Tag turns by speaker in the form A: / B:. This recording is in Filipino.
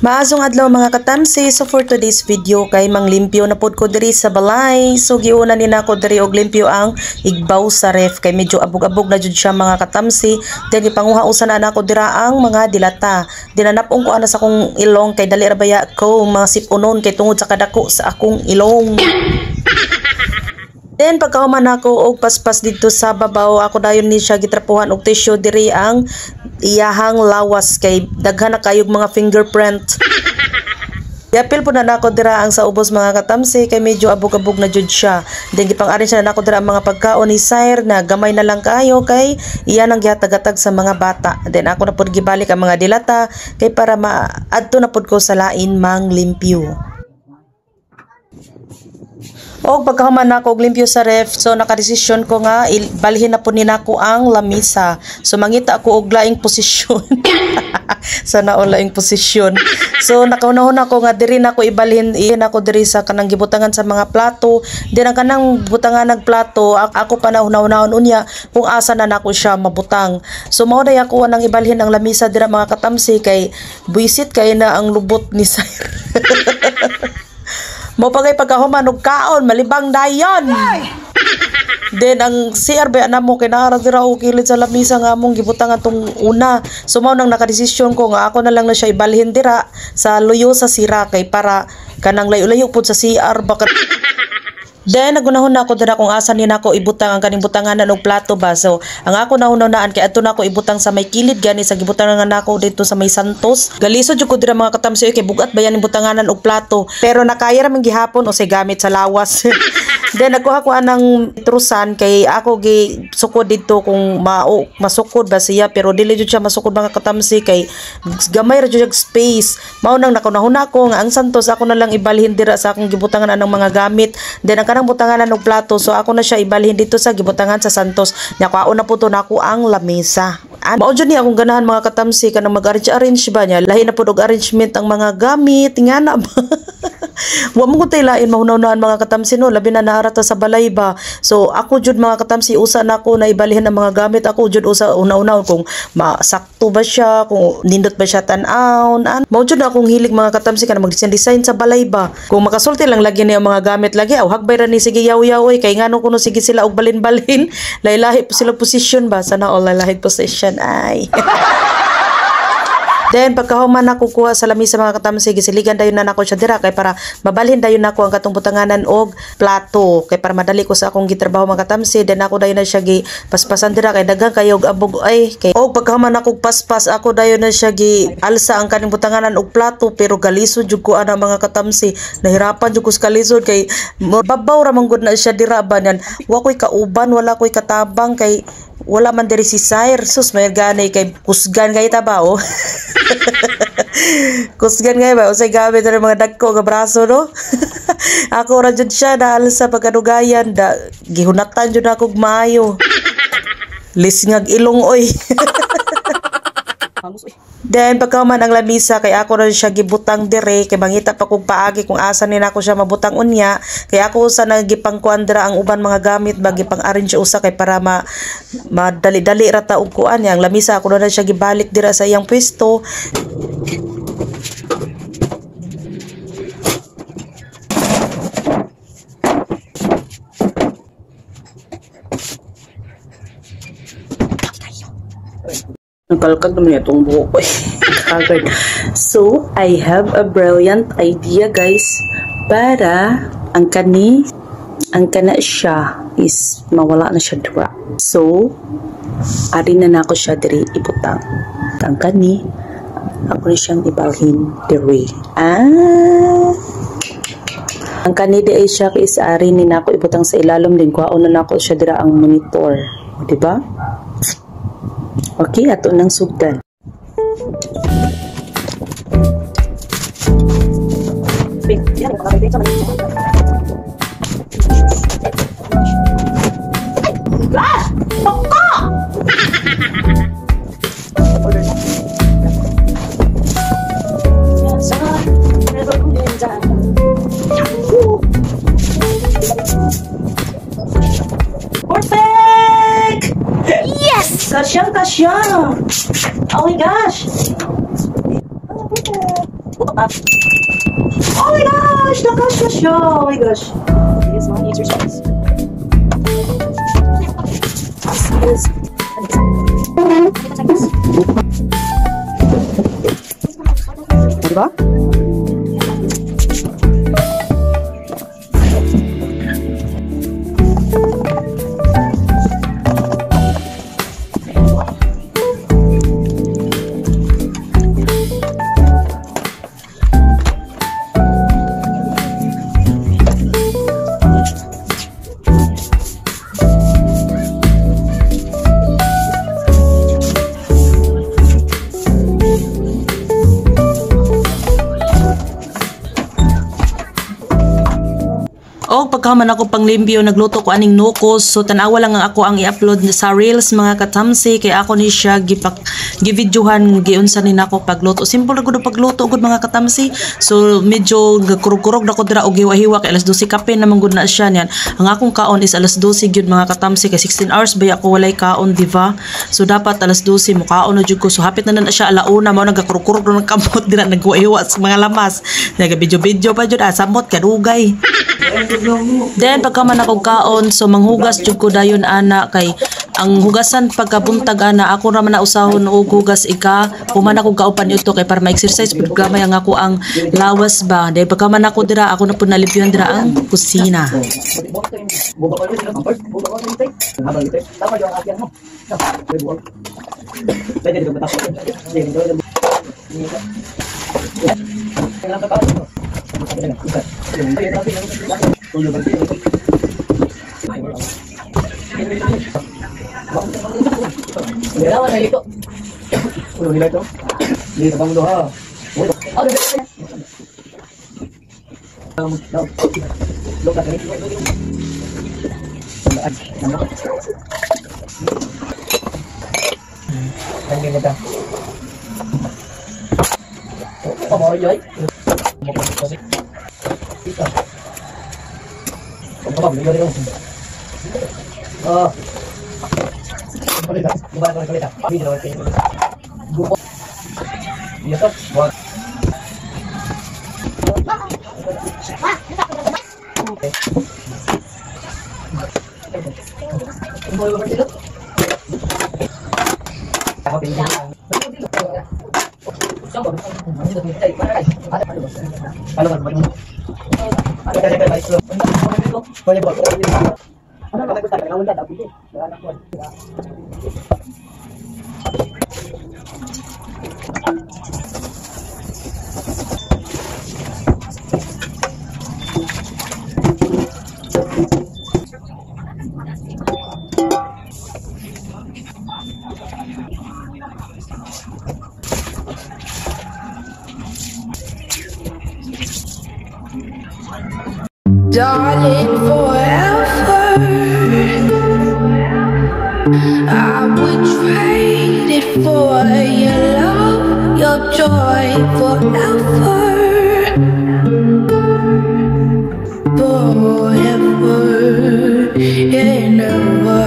A: Maazong adlaw mga katamsi. So for today's video kay manglimpyo na pod ko diri sa balay. So giuna ni nako diri og limpyo ang igbaw sa ref kay medyo abog-abog na jud siya mga katamsi. Then ipanguha-usan na nako dira ang mga dilata. Dinanapong ko ana sa akong ilong kay dali ra baya ko mga sipunon kay tungod sa kadako sa akong ilong. Then pagkahuman ako og paspas dito sa babaw, ako dayon ni siya gitrapuhan og tissue diri ang iyahang lawas kay daghan na kayog mga fingerprint. Yapil po na nako dira ang sa ubos mga katamsi kay medyo abog-abog na jud siya. Then gipang-arrange na nako dira ang mga pagkaon ni Sire na gamay na lang kayo kay iya nang gihatag-hatag sa mga bata. Then ako na pud gibalik ang mga dilata kay para maadto na pud ko sa lain mang limpyo. O pagkahuman na ako og limpyo sa ref, so nakadesisyon ko nga balhin na po ni nako ang lamisa. So mangita ako og laing posisyon. Sana all laing posisyon. So nakaunahon ako nga diri nako ibalhin ako diri sa kanang gibutangan sa mga plato. Di ang kanang butangan ng plato, ako pa naunahon unya kung asa na nako siya mabutang. So mao day ako nang ibalhin ang lamisa dira mga katamsi kay buisit kay na ang lubot ni Sire. Mo pagay pagkahuman og kaon malibang dayon. Then ang CR na mo kinara dira og kilid sa lamisa nga among gibutangan tong una. So mao nang nakadesisyon ko nga ako na lang na siya ibalhin dira sa luyo sa sira kay para kanang layo-layo pud sa CR baka. Then nagunahon na ako dira kung asa ni nako ibutang ang kaning butanganan og plato ba. So ang ako naunaan kay adto nako ibutang sa may kilid gani sa gibutangan nako dito sa may Santos. Galisod jud ko dira mga katamsi kay bugat bayan ning butanganan og plato. Pero nakaya ra man gihapon o say gamit sa lawas. Then nagkuha ko anang trusan kay ako gi sukod dito kung masukod ba siya pero dili jud siya masukod mga katamsi kay gamay ra jud space. Mao nang nakunahon ako nga ang Santos ako na lang ibalhin dira sa akong gibutangan anang mga gamit. Then ang kanang butanganan og plato so ako na siya ibalhin dito sa gibutangan sa Santos. Nakuha na po to nako ang lamesa. Mao jud ni akong ganahan mga katamsi kanang mag-arrange ba niya. Lahi na pud og arrangement ang mga gamit ngana ba. Wa mo ko tay lain mahunaw-hunawan mga katamsi no labi na naarata sa balay ba. So ako jud mga katamsi usa na ako na ibalhin ang mga gamit ako jud usa una-una kung masakto ba siya kung nindot ba siya tan-aw. Mao jud akong hilig mga katamsi kana mag-design sa balay ba. Kung makasulti lang lagi niya mga gamit lagi aw hagbay ra ni sige yaw-yaw oy kay ngano kuno sige sila og balin-balin lahi-lahi po sila posisyon ba sana all lahi position ay. Then pagkahuman na kukuha sa lamisa mga katamsi gisiligan dayon na nako siya dira kay para mabalhin dayon nako ang katong butanganan og plato kay para madali ko sa akong gitrabaho mga katamsi. Then ako dayon na siya gi paspasan dira kay daghan kayo og abog ay kay og pagkahuman nako paspas ako dayon na siya gi alsa ang kaning butanganan og plato pero galisod jud ko ana mga katamsi. Nahirapan jud ko sa kalisod kay babaw ra man gud na siya dira ba nan wa koy kauban wala koy katabang kay wala man diri si Sire. Sus may ganay kay kusgan kay tabaw. Kusgan kay ba usay gamit ra mga dagko nga braso no. Ako ra jud siya dahil sa pagkadugayan da gihunatan jud ako og maayo. Lisngag ilong oy. Then pagkahuman ang lamisa kay ako ra siya gibutang dire kay mangita pa kog paagi kung asa ni nako siya mabutang unya kay ako usa nagipangkuan dira ang uban mga gamit bagi pang-arrange usa kay para madali-dali ra ta og kuan yang lamisa ako na siya gibalik dira sa iyang pwesto. Nagkalkag naman itong buhok ko. So, I have a brilliant idea guys para ang kana siya is mawala na siya dura. So, ari na nako siya diri ibutang. Ang kani ako na siyang ibalhin diri. Ang kani di ay siya is ari ni nako ibutang sa ilalom din kuhaon na nako siya dira ang monitor. O diba? Okay, ato nang sugdan. Kasyang-kasya! Oh my gosh! Oh my gosh! Nakasya siya! Oh my gosh! This one needs your space. Diba? O pagkaman ako panglimpyo, nagluto ko aning nukos. So tanawa lang ang ako ang i-upload sa Reels mga katamsi. Kaya ako ni siya givideohan giunsa ni nako pagluto. Simple ra gud pagluto gud mga katamsi. So medyo kurog-kurog na ko dira og hiwa-hiwa kay alas 12 kape naman gud na siya niyan. Ang akong kaon is alas 12 gyud mga katamsi kay 16 hours ba ako walay kaon, diba? So dapat alas 12 mo kaon na jud ko. So hapit na siya alauna mao nagakurog-kurog na kamot dira naghiwa-hiwa sa mga lamas. Naga-video pa jud samot kadugay. Then pagka man ako kaon, so manghugas jud ko dayon ana kay ang hugasan pagkabuntag ana ako ra man na usahon og hugas ika human ako kaupan ito kay para ma-exercise pud gamay ang ako ang lawas ba. Dahil pagka man ako dira ako na pud nalipyon dira ang kusina.
B: Gerawan na ito. Ulo nila ito. Dito bang doha. Look at it. Ang ganda. Oh, mau joy. Oh.
C: Darling, forever I would trade it for your love, your joy forever. Forever and ever.